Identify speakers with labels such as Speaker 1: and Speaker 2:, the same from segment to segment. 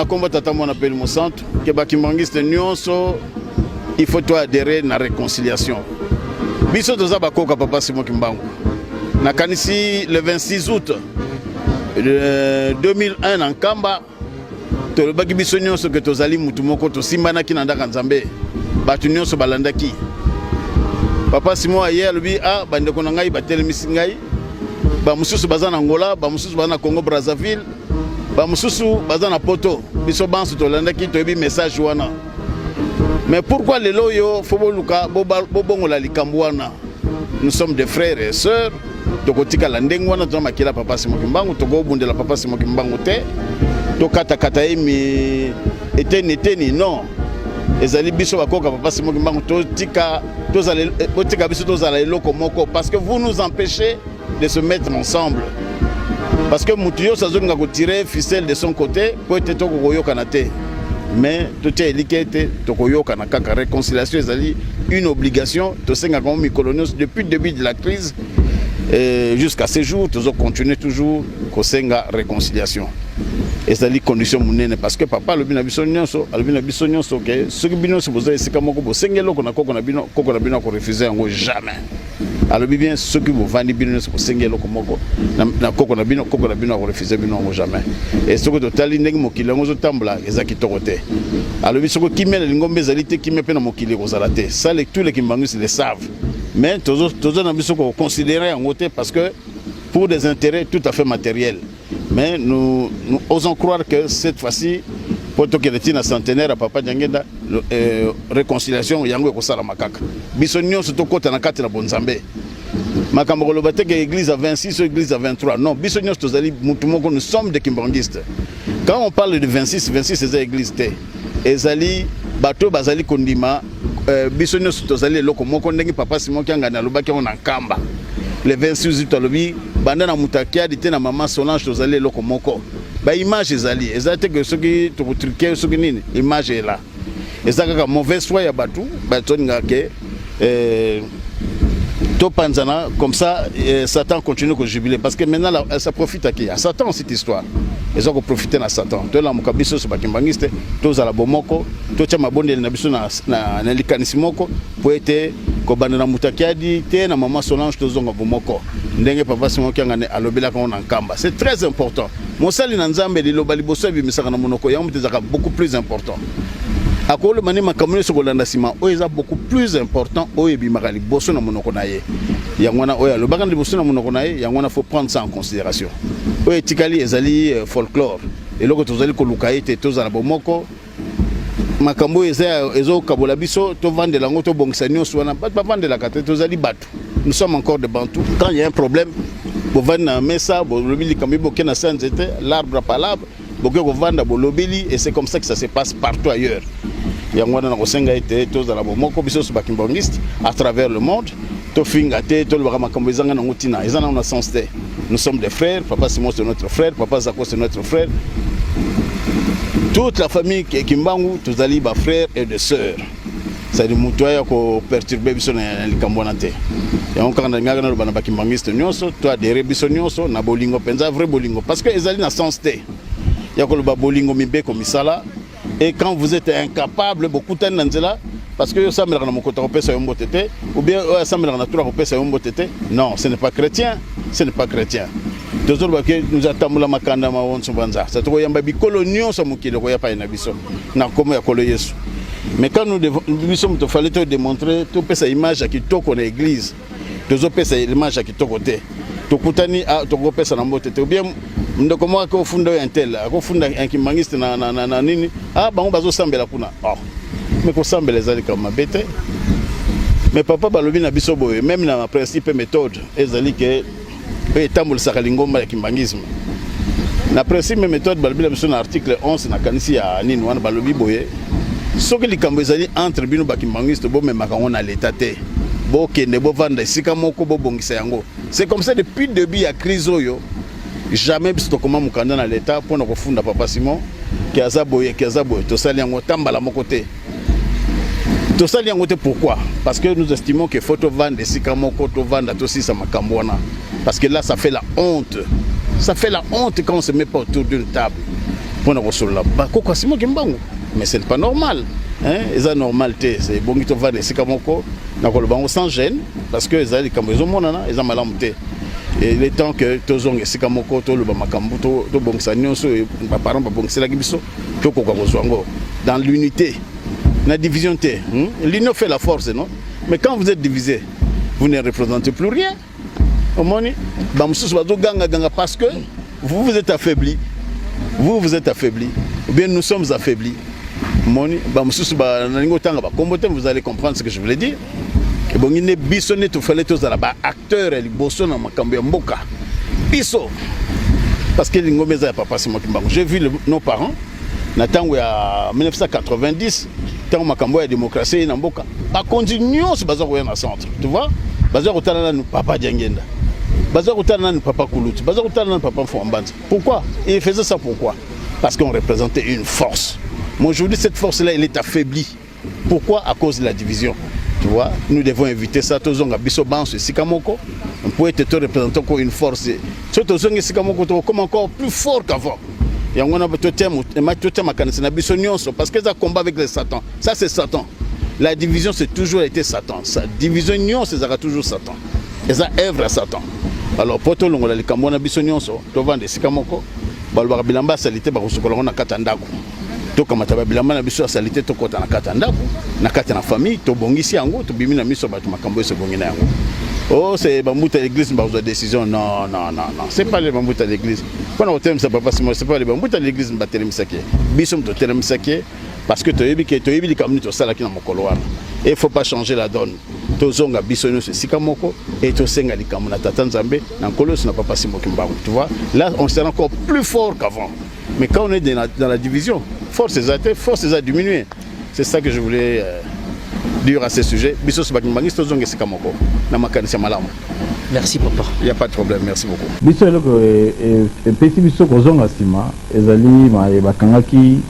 Speaker 1: combat tata mon appel mon centre que bakimangiste nyonso il faut toi adhérer na réconciliation. Biso toza bakoka papa Simon Kimbangu. Na kanisi le 26 août 2001 en Kamba to baki biso nyonso que tozali mutu moko to simbana ki na ndaka Nzambe. Batu nyonso balandaki. Papa Simon aye lobi bandeko na ngai batelemisi ngai. Ba mususu baza na Angola, ba mususu baza na Congo Brazzaville. Ba mususu baza na poto biso banso to landaki to yebi message wana. Mais pourquoi les loyo fobo luka bobongola likambo wana? Nous sommes des frères et sœurs. Tokotika la ndenge wana to makila papa Simon Kimbangu to go bundela papa Simon Kimbangu te. To kata kata emi eteni non. Ezali biso bakoka papa Simon Kimbangu to tika biso to zala eloko moko parce que vous nous empêchez de se mettre ensemble. Parce que Moutio Sazonga ko tirer ficelle de son côté pour être tokoyoka na te. Mais tout est éliqué, tokoyoka na kaka réconciliation ezali une obligation to senga comme mikolonios depuis le début de la crise jusqu'à ce jour toujours continuer toujours ko senga réconciliation. Ezali condition munene parce que papa le bina biso nyonso que ce qui bino se poser c'est comme ko sengelo ko na bino ko refuser ngo jamais. Alors bien ceux qui vont vendre bino se sengelo ko moko na koko na bino ko refuser bino ngo jamais. Et ce que total ndenge mokili ngo zo tambla ezaki torote. Alors biso ko kimela lingombe ezalité kimepe na mokili ko zalate. Ça les tous les kimbangus le savent. Mais toujours na biso ko considérer en côté parce que pour des intérêts tout à fait matériels. Mais nous osons croire que cette fois-ci, pour que le centenaire à Papa Djangenda, réconciliation, yango ko sala makaka. Bisonnion surtout côté na kati na Bonzambe. Makambo lo bateke église à 26 ou église à 23. Non, bisonnion tozali mutumoko nous sommes des kimbangistes. Quand on parle de 26 c'est église té. Ezali bato bazali kondima bisonnion tozali loko moko ndenge papa Simon Kiangana lobaki on enkamba. Le 26 août alobi banda na mutakia dite na maman Solange tozali loko moko. Ba image ezali ezate que soki to truquer soki nini image est là. Ezaka ka mauvaise foi ya batu batonga ke to panzana comme ça Satan continue de jubiler parce que maintenant là, ça profite à qui? À Satan cette histoire. Ils ont profité à Satan. To la mukabiso so bakimbangiste to za la bomoko to chama bonde na biso na likanisimoko pour être ko banda na mutakiadi te na maman Solange to zonga bomoko. Ndenge papa Simon Kiangane alobela ko na nkamba. C'est très important. Mosali na Nzambe liloba liboso bimisaka na monoko ya mutezaka beaucoup plus important. Akolo mani makamune sokolanda sima oeza beaucoup plus important oyebi makali boso na monoko na ye. Yangwana oya le bagandi boso na monoko na ye yangwana faut prendre ça en considération. Oye tikali ezali folklore. Et loko tozali ko lukaite tozala bomoko makambo ezo kabola biso to vendre lango to bongisa nyonso wana pas vendre la kate tozali batu. Nous sommes encore des bantous. Quand il y a un problème, vous vendez un messa, vous lobili kambi bokena sanzete, l'arbre par l'arbre, bokeko vanda bo lobili et c'est comme ça que ça se passe partout ailleurs. Yangwana na kosenga ete toza la bomoko biso so bakimbangiste à travers le monde. To finga te to le makambo ezanga na ngotina, ezana na sens te. Nous sommes des frères, papa Simon c'est notre frère, papa Zako c'est notre frère. Toute la famille Kimbangu, tozali ba frères et des sœurs. C'est du mutuaya ko perturber biso na likambo na te. Ya on kana ngaka na bana bakimbangiste nyonso, to adhérer biso nyonso na bolingo penza vrai bolingo parce que ezali na sens te. Ya ko ba bolingo mibe ko misala et quand vous êtes incapable beaucoup de nanzela parce que ça me rend mon côté européen yombo tete ou bien ça me rend natura européen yombo tete. Non, ce n'est pas chrétien, ce n'est pas chrétien. Toujours que nous attendons la makanda ma wonso banza. Ça to yamba bi colonion so mukile ko ya pa na biso. Na komo ya kolo Yesu. Mais quand nous sommes il fallait te démontrer tout cette image qui toko na église. Toujours cette image qui toko te. Tokutani a toko pesa na mbote te. Ou bien ndoko mo ko funda un tel, ko funda un kimangiste na nini. Bango bazo sambela kuna. Mais ko sambela ezali kama bete. Mais papa balobi na biso boye même na principe méthode ezali que etambola saka lingomba ya kimbangisme. Na principe méthode balobi na biso na article 11 na kanisi ya nini wana balobi boye. Soki likambo ezali entre bino bakimbangiste bo memaka on na l'état te. Bo kende bo vanda sika moko bo bongisa yango. C'est comme ça depuis le début ya crise oyo. Jamais biso comment mukanda na l'état pour na kofunda papa Simon ki azaboye to sali yango tambala moko te. To sali yango te pourquoi? Parce que nous estimons que faut to vendre sika moko to vanda to sisa makambo wana. Parce que là ça fait la honte. Ça fait la honte quand on se met pas autour d'une table. pour nous recevoir là. Quoi c'est moi qui m'bango. Mais c'est pas normal. Hein? Et ça normalité, c'est bon qui te va c'est comme quoi. Nous le bango sans gêne parce que ça comme ils ont mon nana, ils ont malamté. Et il est temps que tous les gens qui sont le bamakambu, tous bon ça nyonso, les parents pas bon c'est la gibiso, tout quoi dans l'unité, la division T. L'union fait la force, non? Mais quand vous êtes divisé, vous ne représentez plus rien. Au moins, parce que vous êtes affaibli. Vous êtes affaibli. Ou bien nous sommes affaiblis. Vous allez comprendre ce que je voulais dire. Et bon, il bisonné tout fallait tous acteurs et les bossons dans ma cambia mboka. Biso. Parce que les papa c'est moi qui j'ai vu nos parents. Nathan en 1990, tant ma cambia la démocratie dans mboka. Pas continuer ce bazar au centre. Tu vois? Bazar au talana nous papa Djangenda. Bazar au talana nous papa Koulouti. Bazar au talana nous papa Fouambanza. Pourquoi? Il faisait ça pourquoi? Parce qu'on représentait une force. Mais aujourd'hui cette force-là elle est affaiblie. Pourquoi? À cause de la division. Tu vois, nous devons éviter ça. Tous les gens qui Sikamoko, on peut être représentant comme une force. Surtout les gens qui Sikamoko comme encore plus fort qu'avant. Et on a tout le parce que ça combat avec les Satan. Ça c'est Satan. La division c'est toujours été Satan. Sa division c'est toujours Satan. Et ça œuvre à Satan. Alors pour tout le monde, les Cambona Bissonionso, tu vas de Sikamoko, Balbar Bilamba salité par Sokolona Katandako. Donc comme tababilama na biso salité to kota na kata ndako na kata na famille to bongisi yango to bimi na miso batu makambo se bongi na yango. Oh c'est bambuta l'église ba besoin décision non c'est pas les bambuta l'église. Quand on t'aime ça papa c'est pas les bambuta l'église ba telemisake. Biso to telemisake parce que to yebi kamni to sala kina mokolo wana. Et faut pas changer la donne. To zonga biso no sikamoko et to senga likamu na tata Nzambe na nkolo na papa Simo Kimbangu. Tu vois? Là on sera encore plus fort qu'avant. Mais quand on est dans la division, force a diminué. C'est ça que je voulais dire à ce sujet.
Speaker 2: Merci papa.
Speaker 1: Il n'y a pas de problème, merci beaucoup.
Speaker 3: Petit biso kozonga sima ezali ma bakangaki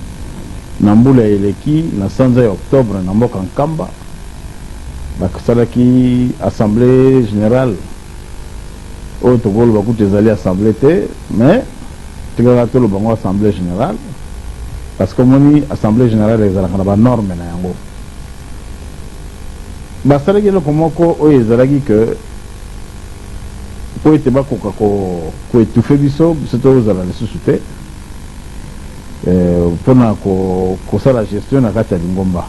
Speaker 3: na mbula eleki na sanza ya octobre na mboka Nkamba basalaki assemblée générale oyo tokolo bakuta ezali assemblée te mais tikaka tolo bango assemblée générale parce que moni assemblée générale ezalaka na banorme na yango basalaki eloko moko oyo ezalaki ke po ete bakoka koétouffe biso tozala lisusu te mpona kosala gestion na kati ya lingomba.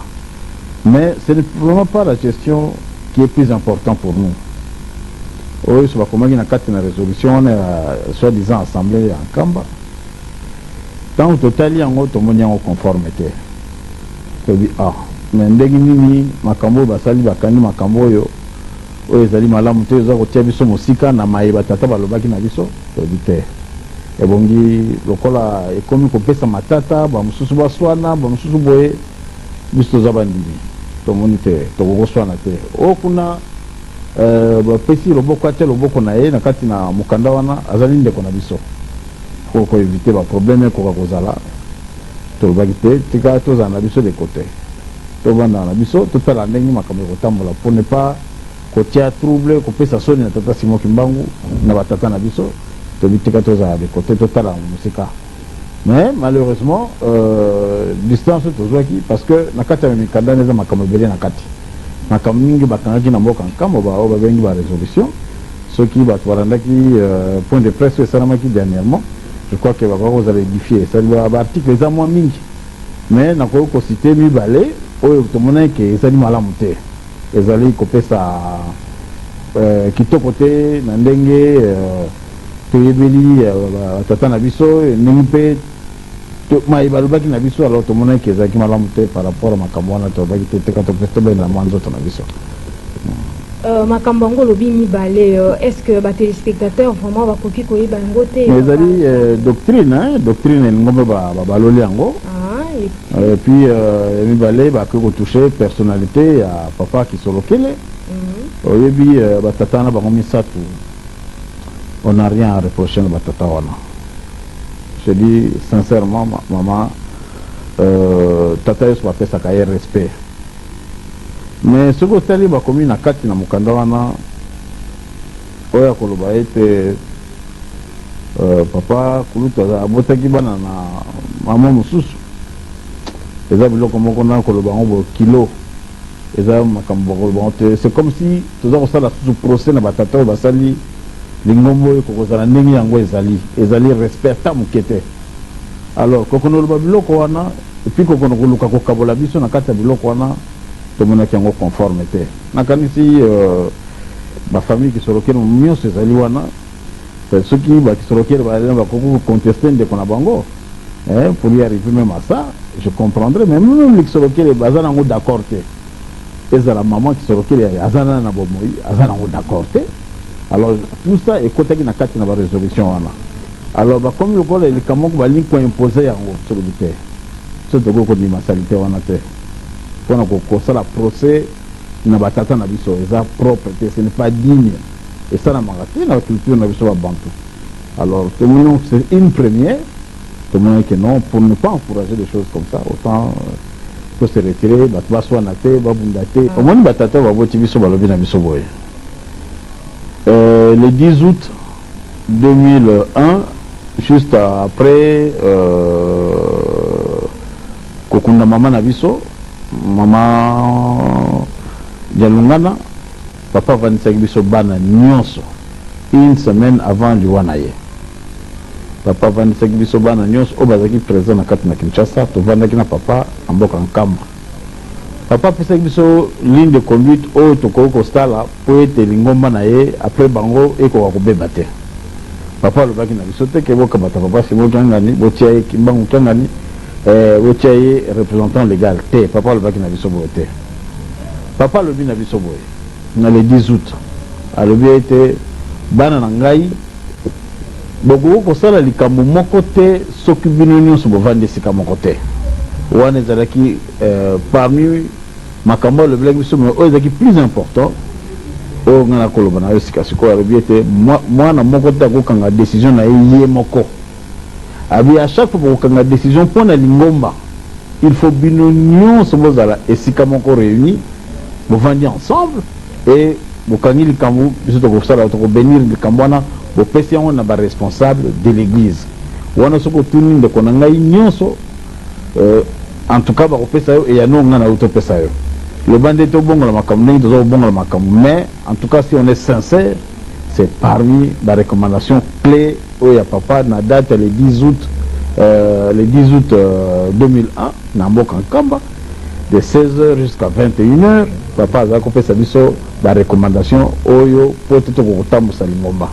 Speaker 3: Mais ce n'est vraiment pas la gestion qui est plus importante pour nous. Oui, je vais commencer une résolution, soi-disant assemblée en Kamba. Dans le total, il y a une conformité. Je dis, mais ndenge makambo basali bakani makambo yo oyo ezali malamu te eza kotia biso mosika na mayeba tata balobaki na biso tobi te ebongi lokola ekomi kopesa matata bamosusu baswana bamosusu boye biso toza bandimi tomoni te tokokoswana te oyo kuna bapesi loboko ate loboko na ye na kati na mokanda wana azali ndeko na biso po koevite baproblème ekoka kozala tolobaki te tika tozala na biso de kote tobanda na biso totala ndenge makambo ekotambola po ne pas kotia trouble kopesa soni na tata Simo Kimbangu na batata na biso tobi tika tozala de kote totala mosika. Mais malheureusement distance tozwaki parce que na kati ya mikanda eza makambo ebele na kati makambo mingi bakangaki na mboka Nkamba oyo babengi ba résolution soki bato balandaki point de presse esalamaki dernièrement je crois que bakoki kozala édifié esali baarticle eza mwa mingi mais nakoki kosite mibale oyo tomonaki ke ezali malamu te ezali kopesa kitoko te na ndenge toyebeli batata na biso ndenge mpe mai balobaki na biso alors tomonaki ke ezalaki malamu te par rapport a makambo wana tolobaki te teka topesa tobeli na mwa nzoto na biso.
Speaker 4: Makambo yango lobi mibale est-ce que batelespectateur vraiment bakoki koyeba yango te
Speaker 3: ezali doctrine elingombe baloli yango et puis mibale bakoki kotouche personnalité ya papa Kisolokele oyebi batata na bango misatu on n'a rien à reprocher na batata wana. Je dis sincèrement maman tata yesu bapesaka ye respect mais soki otali bakomi na kati na mokanda wana oyo akoloba ete papa kulutu abotaki bana na mama mosusu eza biloko moko na koloba ngo kilo eza makambo bakoloba te. C'est comme si toza kosala susu procès na batata oyo basali lingombo oyo kokozala ndenge yango ezali respecta moke te. Alors kokono oloba biloko wana epuis kokono koluka kokabola biso na kati ya biloko wana tomonaki yango conforme te. Nakanisi bafamille kisorokere nyonso ezali wana soki bakisorokere bakoki conteste ndeko na bango pour y arriver même à ça, je comprendrais, mais même les kisorokere baza nango d'accord te. Ezala maman kisorokere azana na bomoi azana nango d'accord te. Alors tout ça ekotaki na kati na ba résolution wana. Alors comme le col les kamoko bali ko imposer yango sur le terre. Ce de ko di masalité wana te. Pona ko sala procès na batata na biso eza propre te, ce n'est pas digne. Et ça na mangati na culture na biso ba bantu. Alors tout le monde c'est une première. Tout le monde que non, pour ne pas encourager des choses comme ça, autant faut se retirer, batba soit naté, babundate. Au moins batata va boti biso balobi na biso boye. Le 10 août 2001, juste après kokunda mama na biso, mama Dialungana, papa vanisaki biso bana nyonso une semaine avant liwana ye. Papa vanisaki biso bana nyonso oyo bazalaki présent na kati na Kinshasa, tovandaki na papa na mboka Nkamba. Papa apesaki biso ligne de conduite oyo tokoki kosala po ete lingomba na ye après bango ekoka kobeba te. Papa alobaki na biso te ke bokabata papa Simon Kiangani botia ye Kimbangu Kiangani botia ye représentant légal te. Papa alobaki na biso boye te. Papa alobi na biso boye na le 10 août alobi ete bana na ngai bokoki kosala likambo moko te soki bino nyonso bovandi esika moko te. Wana ezalaki parmi makambo alobelaki biso oyo ezalaki plus important oyo ngai nakoloba na yo sika sikoyo alobi ete mwana moko te akokanga décision na ye moko. Abi à chaque fois bokokanga décision mpo na lingomba il faut bino nyonso bozala esika moko réuni bovandi ensemble et bokangi likambo biso tokosala tokobénir likambo wana bopesi yango na baresponsable de l'église. Wana soki otuni ndeko na ngai nyonso en tout cas bakopesa yo eyano ngai na yo topesa yo. Le bande tobongola makambo ndenge toza kobongola makambo, mais en tout cas si on est sincère c'est parmi les recommandations clés oyo ya papa na date le 10 août 2001 na mboka Nkamba de 16h jusqu'à 21h. Papa azala kopesa biso ba recommandation oyo po te tokotambusa lingomba.